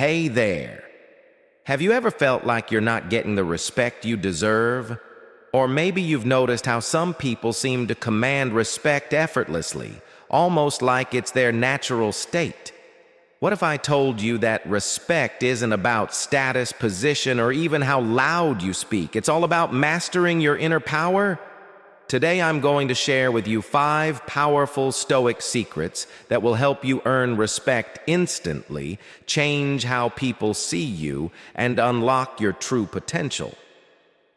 Hey there. Have you ever felt like you're not getting the respect you deserve? Or maybe you've noticed how some people seem to command respect effortlessly, almost like it's their natural state. What if I told you that respect isn't about status, position, or even how loud you speak? It's all about mastering your inner power? Today I'm going to share with you 5 powerful Stoic secrets that will help you earn respect instantly, change how people see you, and unlock your true potential.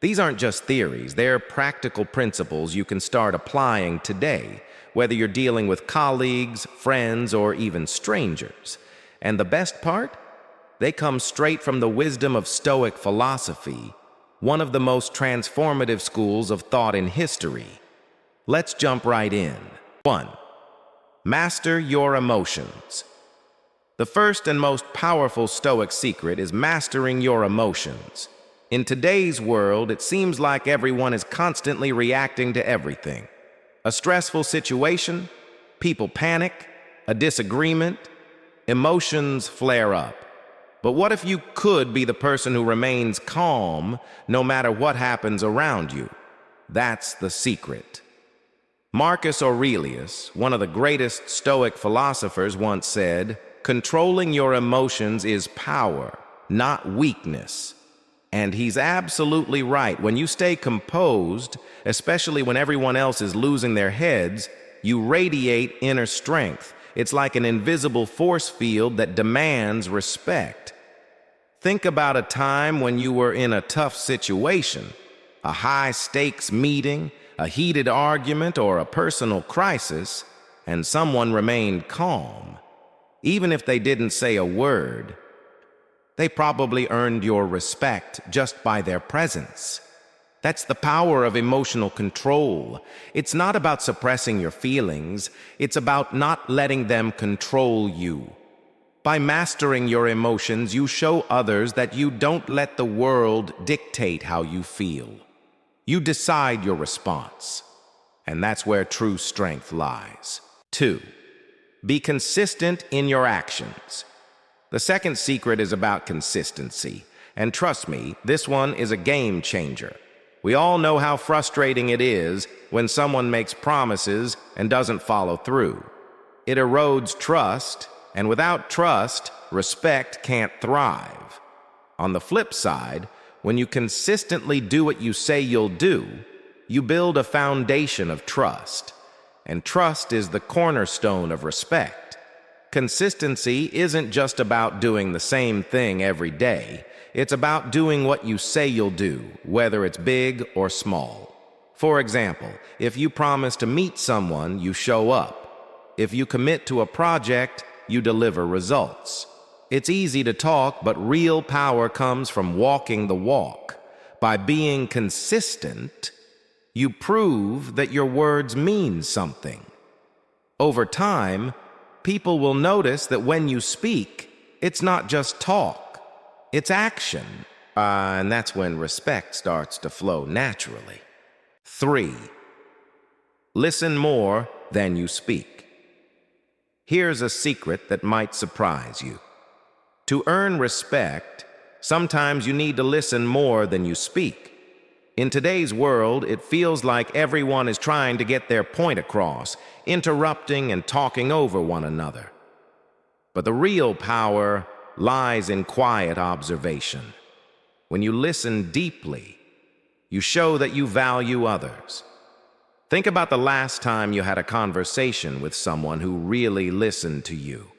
These aren't just theories, they're practical principles you can start applying today, whether you're dealing with colleagues, friends, or even strangers. And the best part? They come straight from the wisdom of Stoic philosophy, one of the most transformative schools of thought in history. Let's jump right in. 1. Master your emotions. The first and most powerful Stoic secret is mastering your emotions. In today's world, it seems like everyone is constantly reacting to everything. A stressful situation, people panic, a disagreement, emotions flare up. But what if you could be the person who remains calm no matter what happens around you? That's the secret. Marcus Aurelius, one of the greatest Stoic philosophers, once said, "Controlling your emotions is power, not weakness." And he's absolutely right. When you stay composed, especially when everyone else is losing their heads, you radiate inner strength. It's like an invisible force field that demands respect. Think about a time when you were in a tough situation, a high-stakes meeting, a heated argument, or a personal crisis, and someone remained calm. Even if they didn't say a word, they probably earned your respect just by their presence. That's the power of emotional control. It's not about suppressing your feelings, it's about not letting them control you. By mastering your emotions, you show others that you don't let the world dictate how you feel. You decide your response. And that's where true strength lies. 2. Be consistent in your actions. The second secret is about consistency. And trust me, this one is a game changer. We all know how frustrating it is when someone makes promises and doesn't follow through. It erodes trust, and without trust, respect can't thrive. On the flip side, when you consistently do what you say you'll do, you build a foundation of trust. And trust is the cornerstone of respect. Consistency isn't just about doing the same thing every day. It's about doing what you say you'll do, whether it's big or small. For example, if you promise to meet someone, you show up. If you commit to a project, you deliver results. It's easy to talk, but real power comes from walking the walk. By being consistent, you prove that your words mean something. Over time, people will notice that when you speak, it's not just talk, it's action. And that's when respect starts to flow naturally. 3. Listen more than you speak. Here's a secret that might surprise you. To earn respect, sometimes you need to listen more than you speak. In today's world, it feels like everyone is trying to get their point across, interrupting and talking over one another. But the real power lies in quiet observation. When you listen deeply, you show that you value others. Think about the last time you had a conversation with someone who really listened to you.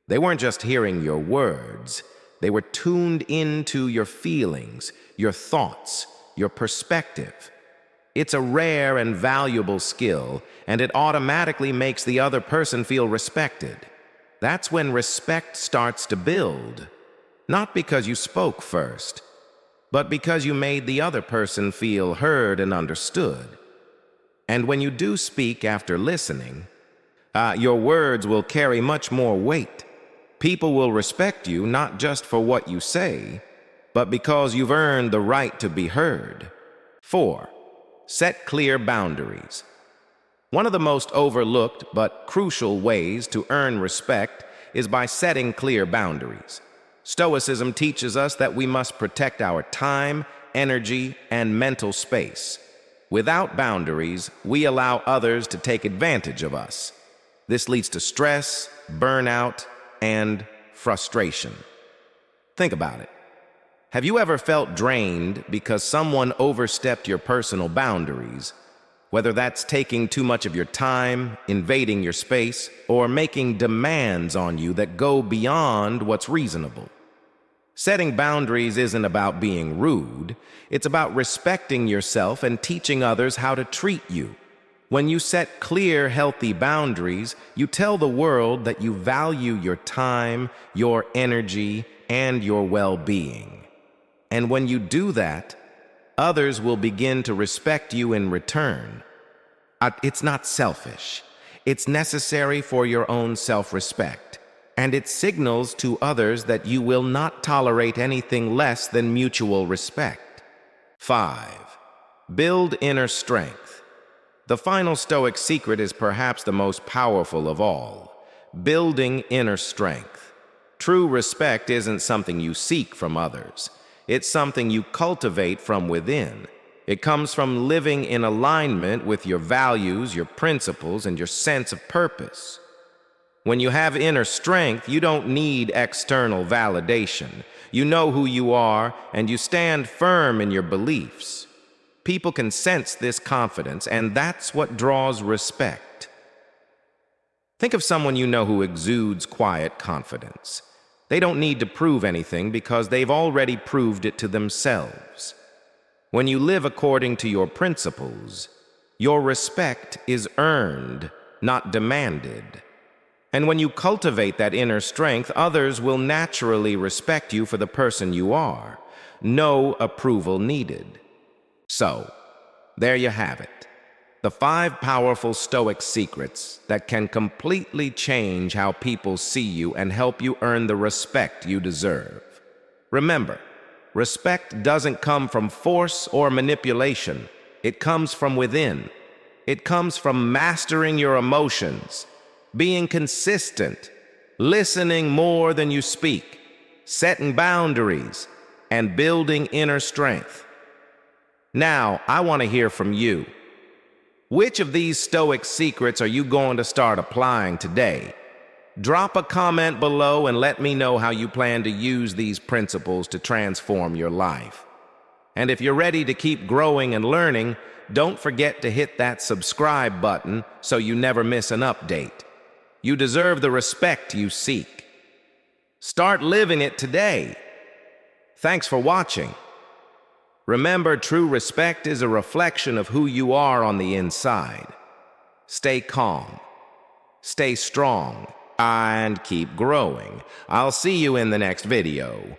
They weren't just hearing your words, they were tuned into your feelings, your thoughts, your perspective. It's a rare and valuable skill, and it automatically makes the other person feel respected. That's when respect starts to build, not because you spoke first, but because you made the other person feel heard and understood. And when you do speak after listening, your words will carry much more weight. People will respect you not just for what you say, but because you've earned the right to be heard. 4. Set clear boundaries. One of the most overlooked but crucial ways to earn respect is by setting clear boundaries. Stoicism teaches us that we must protect our time, energy, and mental space. Without boundaries, we allow others to take advantage of us. This leads to stress, burnout, and frustration. Think about it. Have you ever felt drained because someone overstepped your personal boundaries? Whether that's taking too much of your time, invading your space, or making demands on you that go beyond what's reasonable. Setting boundaries isn't about being rude. It's about respecting yourself and teaching others how to treat you. When you set clear, healthy boundaries, you tell the world that you value your time, your energy, and your well-being. And when you do that, others will begin to respect you in return. It's not selfish. It's necessary for your own self-respect. And it signals to others that you will not tolerate anything less than mutual respect. 5. Build inner strength. The final Stoic secret is perhaps the most powerful of all: building inner strength. True respect isn't something you seek from others. It's something you cultivate from within. It comes from living in alignment with your values, your principles, and your sense of purpose. When you have inner strength, you don't need external validation. You know who you are, and you stand firm in your beliefs. People can sense this confidence, and that's what draws respect. Think of someone you know who exudes quiet confidence. They don't need to prove anything because they've already proved it to themselves. When you live according to your principles, your respect is earned, not demanded. And when you cultivate that inner strength, others will naturally respect you for the person you are. No approval needed. So, there you have it. The 5 powerful Stoic secrets that can completely change how people see you and help you earn the respect you deserve. Remember, respect doesn't come from force or manipulation. It comes from within. It comes from mastering your emotions, being consistent, listening more than you speak, setting boundaries, and building inner strength. Now, I want to hear from you. Which of these Stoic secrets are you going to start applying today? Drop a comment below and let me know how you plan to use these principles to transform your life. And if you're ready to keep growing and learning, don't forget to hit that subscribe button so you never miss an update. You deserve the respect you seek. Start living it today. Thanks for watching. Remember, true respect is a reflection of who you are on the inside. Stay calm, stay strong, and keep growing. I'll see you in the next video.